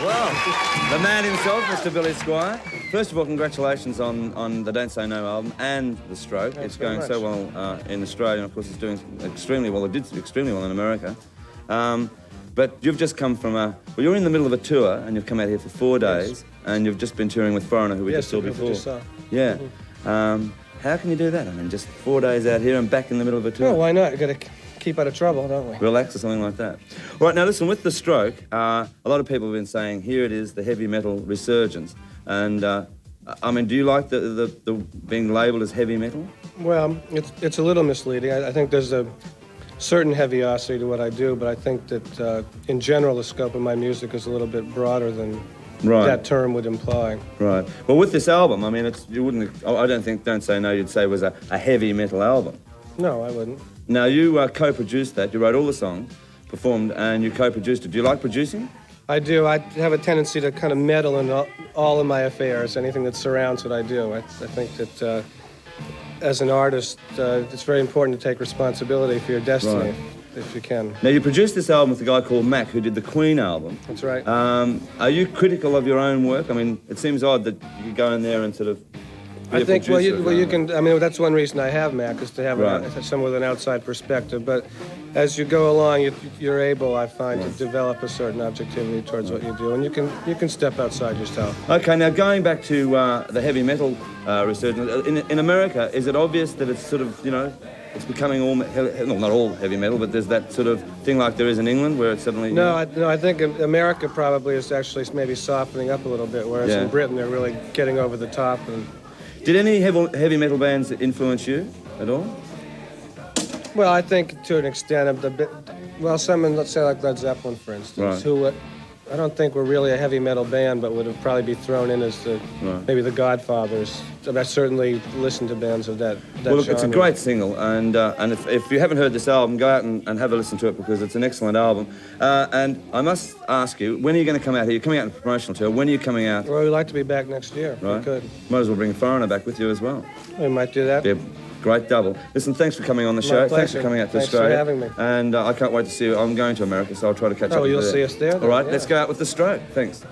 Well, the man himself, Mr. Billy Squier. First of all, congratulations on the Don't Say No album and The Stroke. Thanks it's going so well in Australia, and of course it's doing extremely well. It did extremely well in America. But you've just come from well, you're in the middle of a tour, and you've come out here for 4 days, Yes. and you've just been touring with Foreigner, who we just saw before. Just saw. Yeah. How can you do that? I mean, just 4 days out here and back in the middle of a tour. Well, why not? You've got to keep out of trouble, don't we? Relax or something like that. All right, now listen, with The Stroke, a lot of people have been saying, here it is, the heavy metal resurgence. And, I mean, do you like the being labelled as heavy metal? Well, it's a little misleading. I think there's a certain heaviosity to what I do, but I think that in general the scope of my music is a little bit broader than that term would imply. Right. Well, with this album, I mean, I don't think Don't Say No you'd say was a heavy metal album. No, I wouldn't. Now, you co-produced that. You wrote all the songs, performed, and you co-produced it. Do you like producing? I do. I have a tendency to kind of meddle in all of my affairs, anything that surrounds what I do. I think that as an artist, it's very important to take responsibility for your destiny, if you can. Now, you produced this album with a guy called Mac, who did the Queen album. That's right. Are you critical of your own work? I mean, it seems odd that you go in there and sort of... I think, well, you can, I mean, that's one reason I have Mac, is to have someone with an outside perspective. But as you go along, you're able, I find, to develop a certain objectivity towards what you do. And you can step outside yourself. Okay, now going back to the heavy metal resurgence, in America, is it obvious that it's sort of, you know, it's becoming all, not all heavy metal, but there's that sort of thing like there is in England where it's suddenly... No, I think America probably is actually maybe softening up a little bit, whereas in Britain they're really getting over the top. And did any heavy metal bands influence you at all? Well, I think to an extent, someone, let's say like Led Zeppelin, for instance, who I don't think were really a heavy metal band, but would have probably be thrown in as maybe the Godfathers. I certainly listened to bands of that Well, look, genre. it's a great single, and if you haven't heard this album, go out and have a listen to it, because it's an excellent album. And I must ask you, when are you going to come out here? You're coming out on a promotional tour. When are you coming out? Well, we'd like to be back next year. Right. We could. Might as well bring Foreigner back with you as well. We might do that. Yeah. Great double. Listen, thanks for coming on the show. Pleasure. Thanks for coming out to Australia. Thanks for having me. And I can't wait to see you. I'm going to America, so I'll try to catch up with you. Oh, you'll see us there then. All right, Yeah. let's go out with The Stroke. Thanks.